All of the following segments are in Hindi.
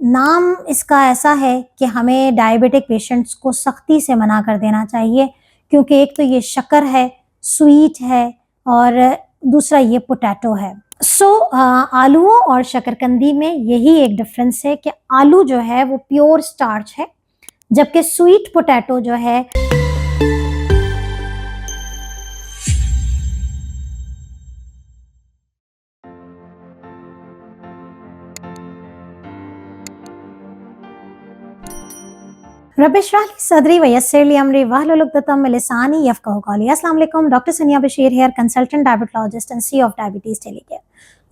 नाम इसका ऐसा है कि हमें डायबिटिक पेशेंट्स को सख्ती से मना कर देना चाहिए, क्योंकि एक तो ये शक्कर है, स्वीट है और दूसरा ये पोटैटो है। आलूओं और शकरकंदी में यही एक डिफरेंस है कि आलू जो है वो प्योर स्टार्च है, जबकि स्वीट पोटैटो जो है रब इश्रह ली सदरी व यस्सिर ली अमरी वहलुल उक़दतम मिन लिसानी यफ़क़हू क़ौली। अस्सलाम वालेकुम, doctor Sania Bashir here, consultant diabetologist and C of diabetes telecare.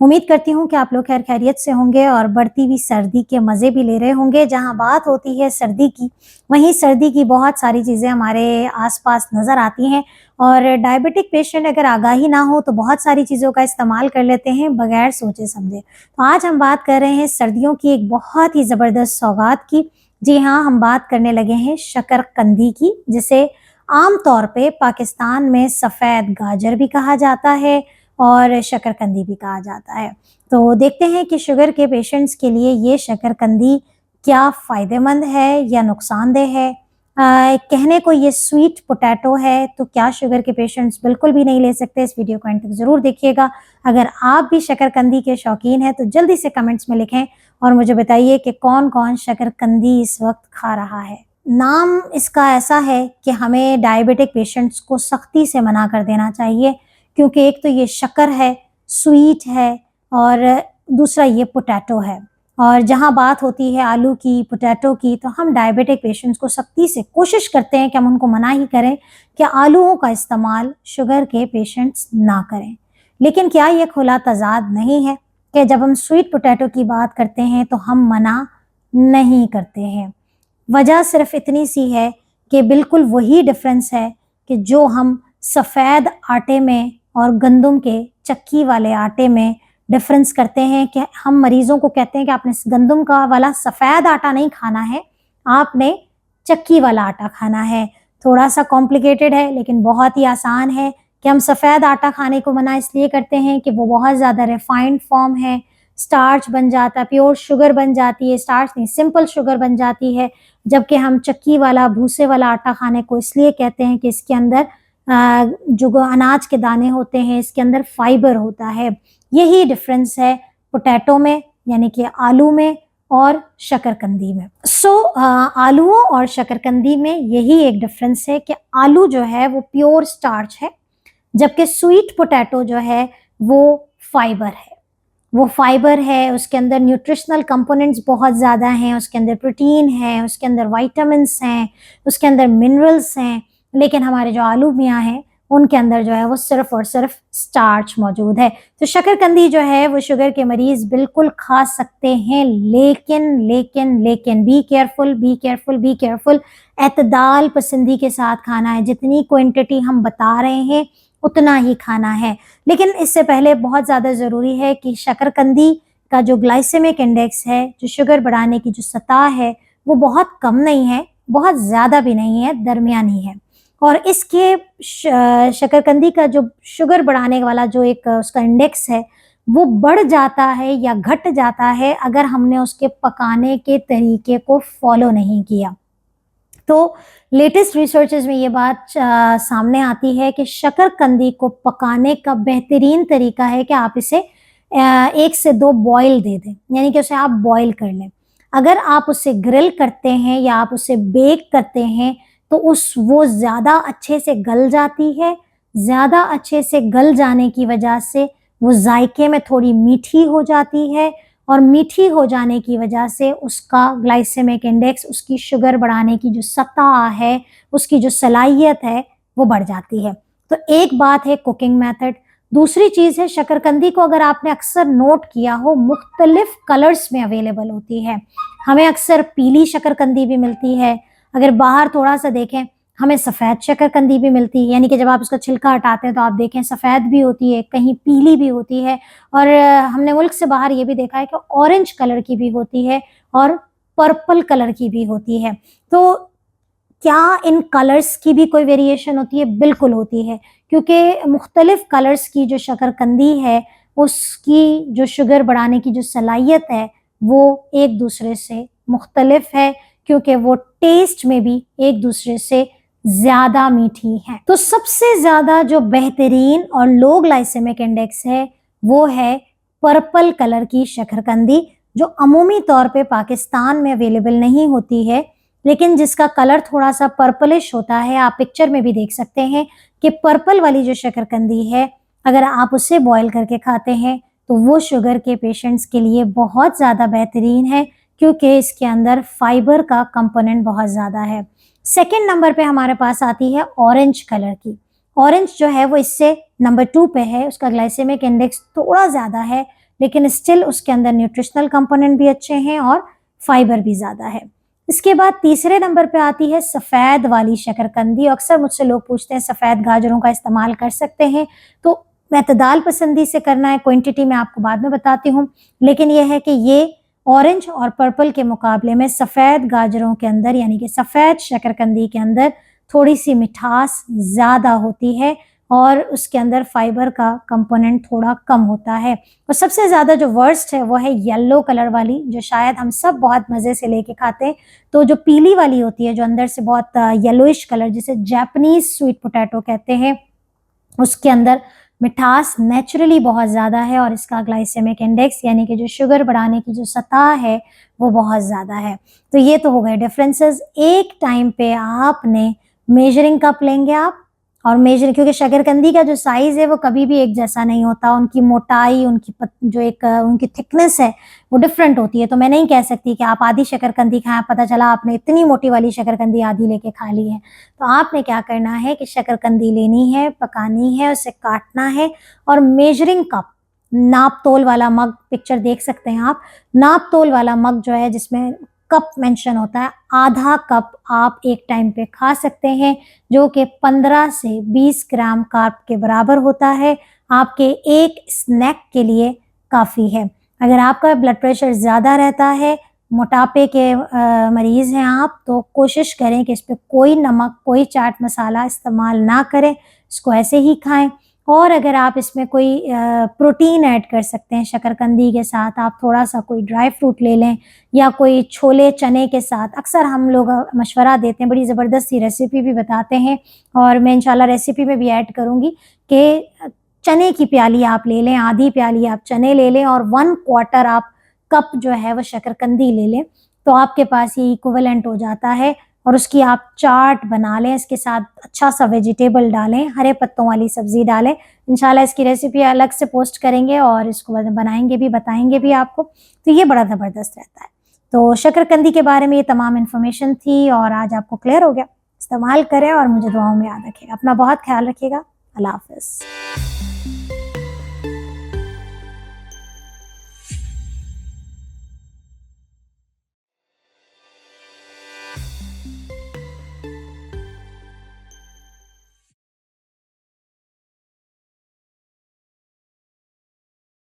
उम्मीद करती हूँ कि आप लोग खैर खैरियत से होंगे और बढ़ती हुई सर्दी के मज़े भी ले रहे होंगे। जहाँ बात होती है सर्दी की, वहीं सर्दी की बहुत सारी चीज़ें हमारे आसपास नज़र आती हैं और डायबिटिक पेशेंट अगर आगाही ना हो तो बहुत सारी चीज़ों का इस्तेमाल कर लेते हैं बगैर सोचे समझे। तो आज हम बात कर रहे हैं सर्दियों की एक बहुत ही ज़बरदस्त सौगात की। जी हाँ, हम बात करने लगे हैं शकरकंदी की, जिसे आम तौर पे पाकिस्तान में सफ़ेद गाजर भी कहा जाता है और शकरकंदी भी कहा जाता है। तो देखते हैं कि शुगर के पेशेंट्स के लिए ये शकरकंदी क्या फ़ायदेमंद है या नुकसानदेह है। कहने को ये स्वीट पोटैटो है, तो क्या शुगर के पेशेंट्स बिल्कुल भी नहीं ले सकते? इस वीडियो को एंड तक ज़रूर देखिएगा। अगर आप भी शकरकंदी के शौकीन हैं तो जल्दी से कमेंट्स में लिखें और मुझे बताइए कि कौन कौन शकरकंदी इस वक्त खा रहा है। नाम इसका ऐसा है कि हमें डायबिटिक पेशेंट्स को सख्ती से मना कर देना चाहिए, क्योंकि एक तो ये शक्कर है, स्वीट है और दूसरा ये पोटैटो है। और जहाँ बात होती है आलू की, पोटैटो की, तो हम डायबिटिक पेशेंट्स को सख्ती से कोशिश करते हैं कि हम उनको मना ही करें कि आलूओं का इस्तेमाल शुगर के पेशेंट्स ना करें। लेकिन क्या ये खुला तज़ाद नहीं है कि जब हम स्वीट पोटैटो की बात करते हैं तो हम मना नहीं करते हैं? वजह सिर्फ इतनी सी है कि बिल्कुल वही डिफरेंस है कि जो हम सफ़ेद आटे में और गंदम के चक्की वाले आटे में डिफरेंस करते हैं कि हम मरीज़ों को कहते हैं कि आपने गंदम का वाला सफ़ेद आटा नहीं खाना है, आपने चक्की वाला आटा खाना है। थोड़ा सा कॉम्प्लिकेटेड है लेकिन बहुत ही आसान है कि हम सफ़ेद आटा खाने को मना इसलिए करते हैं कि वो बहुत ज़्यादा रिफाइंड फॉर्म है, स्टार्च बन जाता है, प्योर शुगर बन जाती है, स्टार्च नहीं सिंपल शुगर बन जाती है। जबकि हम चक्की वाला भूसे वाला आटा खाने को इसलिए कहते हैं कि इसके अंदर जो अनाज के दाने होते हैं, इसके अंदर फाइबर होता है। यही डिफरेंस है पोटैटो में यानी कि आलू में और शकरकंदी में। आलूओं और शकरकंदी में यही एक डिफरेंस है कि आलू जो है वो प्योर स्टार्च है, जबकि स्वीट पोटैटो जो है वो फाइबर है। उसके अंदर न्यूट्रिशनल कंपोनेंट्स बहुत ज़्यादा हैं, उसके अंदर प्रोटीन है, उसके अंदर विटामिन्स हैं, उसके अंदर मिनरल्स हैं। लेकिन हमारे जो आलू मियाँ हैं उनके अंदर जो है वो सिर्फ और सिर्फ स्टार्च मौजूद है। तो शकरकंदी जो है वो शुगर के मरीज़ बिल्कुल खा सकते हैं, लेकिन बी केयरफुल, एतदाल पसंदी के साथ खाना है। जितनी क्वांटिटी हम बता रहे हैं उतना ही खाना है। लेकिन इससे पहले बहुत ज़्यादा ज़रूरी है कि शकरकंदी का जो ग्लाइसेमिक इंडेक्स है, जो शुगर बढ़ाने की जो सतह है, वो बहुत कम नहीं है, बहुत ज़्यादा भी नहीं है, दरमियानी है। और इसके शकरकंदी का जो शुगर बढ़ाने वाला जो एक उसका इंडेक्स है, वो बढ़ जाता है या घट जाता है अगर हमने उसके पकाने के तरीके को फॉलो नहीं किया। तो लेटेस्ट रिसर्चेस में ये बात सामने आती है कि शकरकंदी को पकाने का बेहतरीन तरीका है कि आप इसे 1 से 2 बॉयल दे दें, यानी कि उसे आप बॉयल कर लें। अगर आप उसे ग्रिल करते हैं या आप उसे बेक करते हैं तो वो ज़्यादा अच्छे से गल जाती है। ज़्यादा अच्छे से गल जाने की वजह से वो जायके में थोड़ी मीठी हो जाती है और मीठी हो जाने की वजह से उसका ग्लाइसेमिक इंडेक्स, उसकी शुगर बढ़ाने की जो सतह है, उसकी जो सलाहियत है, वो बढ़ जाती है। तो एक बात है कुकिंग मेथड। दूसरी चीज़ है शकरकंदी को अगर आपने अक्सर नोट किया हो मुख्तलिफ कलर्स में अवेलेबल होती है। हमें अक्सर पीली शकरकंदी भी मिलती है, अगर बाहर थोड़ा सा देखें हमें सफ़ेद शकरकंदी भी मिलती है, यानी कि जब आप उसका छिलका हटाते हैं तो आप देखें सफ़ेद भी होती है, कहीं पीली भी होती है और हमने मुल्क से बाहर ये भी देखा है कि ऑरेंज कलर की भी होती है और पर्पल कलर की भी होती है। तो क्या इन कलर्स की भी कोई वेरिएशन होती है? बिल्कुल होती है, क्योंकि मुख्तलिफ कलर्स की जो शकरकंदी है उसकी जो शुगर बढ़ाने की जो सलाहियत है वो एक दूसरे से मुख्तलिफ है, क्योंकि वो टेस्ट में भी एक दूसरे से ज़्यादा मीठी हैं। तो सबसे ज़्यादा जो बेहतरीन और लो ग्लाइसेमिक इंडेक्स है वो है पर्पल कलर की शकरकंदी, जो अमूमी तौर पे पाकिस्तान में अवेलेबल नहीं होती है, लेकिन जिसका कलर थोड़ा सा पर्पलिश होता है। आप पिक्चर में भी देख सकते हैं कि पर्पल वाली जो शकरकंदी है, अगर आप उसे बॉईल करके खाते हैं तो वो शुगर के पेशेंट्स के लिए बहुत ज़्यादा बेहतरीन है, क्योंकि इसके अंदर फाइबर का कंपोनेंट बहुत ज़्यादा है। सेकेंड नंबर पे हमारे पास आती है ऑरेंज कलर की। ऑरेंज जो है वो इससे नंबर 2 पे है, उसका ग्लाइसेमिक इंडेक्स थोड़ा ज़्यादा है, लेकिन स्टिल उसके अंदर न्यूट्रिशनल कंपोनेंट भी अच्छे हैं और फाइबर भी ज़्यादा है। इसके बाद तीसरे नंबर पे आती है सफ़ेद वाली शकरकंदी। अक्सर मुझसे लोग पूछते हैं सफ़ेद गाजरों का इस्तेमाल कर सकते हैं, तो एतदाल पसंदी से करना है, क्वांटिटी मैं आपको बाद में बताती हूँ, लेकिन यह है कि ये ऑरेंज और पर्पल के मुकाबले में सफ़ेद गाजरों के अंदर यानी कि सफ़ेद शकरकंदी के अंदर थोड़ी सी मिठास ज़्यादा होती है और उसके अंदर फाइबर का कंपोनेंट थोड़ा कम होता है। और सबसे ज़्यादा जो वर्स्ट है वो है येलो कलर वाली, जो शायद हम सब बहुत मज़े से लेके खाते हैं। तो जो पीली वाली होती है, जो अंदर से बहुत येलोइश कलर, जिसे जापानीज़ स्वीट पोटैटो कहते हैं, उसके अंदर मिठास नेचुरली बहुत ज़्यादा है और इसका ग्लाइसेमिक इंडेक्स यानी कि जो शुगर बढ़ाने की जो सतह है वो बहुत ज़्यादा है। तो ये तो हो गए डिफरेंसेस। एक टाइम पे आपने मेजरिंग कप लेंगे आप, और मेजर, क्योंकि शकरकंदी का जो साइज़ है वो कभी भी एक जैसा नहीं होता, उनकी मोटाई, उनकी जो एक उनकी थिकनेस है वो डिफरेंट होती है। तो मैं नहीं कह सकती कि आप आधी शकरकंदी खाएं, पता चला आपने इतनी मोटी वाली शकरकंदी आधी लेके खा ली है। तो आपने क्या करना है कि शकरकंदी लेनी है, पकानी है, उसे काटना है और मेजरिंग कप, नाप तोल वाला मग, पिक्चर देख सकते हैं आप, नाप तोल वाला मग जो है जिसमें कप मेंशन होता है, आधा कप आप एक टाइम पे खा सकते हैं, जो कि 15 से 20 ग्राम कार्ब के बराबर होता है। आपके एक स्नैक के लिए काफ़ी है। अगर आपका ब्लड प्रेशर ज़्यादा रहता है, मोटापे के मरीज़ हैं आप, तो कोशिश करें कि इस पे कोई नमक, कोई चाट मसाला इस्तेमाल ना करें, इसको ऐसे ही खाएं। और अगर आप इसमें कोई प्रोटीन ऐड कर सकते हैं शकरकंदी के साथ, आप थोड़ा सा कोई ड्राई फ्रूट ले लें या कोई छोले चने के साथ। अक्सर हम लोग मशवरा देते हैं, बड़ी ज़बरदस्त सी रेसिपी भी बताते हैं और मैं इंशाल्लाह रेसिपी में भी ऐड करूँगी कि चने की प्याली आप ले लें, आधी प्याली आप चने ले लें और 1 क्वार्टर आप कप जो है वो शकरकंदी ले लें, तो आपके पास ये इक्विवेलेंट हो जाता है। और उसकी आप चाट बना लें, इसके साथ अच्छा सा वेजिटेबल डालें, हरे पत्तों वाली सब्ज़ी डालें। इंशाल्लाह इसकी रेसिपी अलग से पोस्ट करेंगे और इसको बनाएंगे भी, बताएंगे भी आपको। तो ये बड़ा ज़बरदस्त रहता है। तो शकरकंदी के बारे में ये तमाम इन्फॉर्मेशन थी और आज आपको क्लियर हो गया। इस्तेमाल करें और मुझे दुआओं में याद रखिएगा। अपना बहुत ख्याल रखिएगा। अल्लाह हाफ़िज़।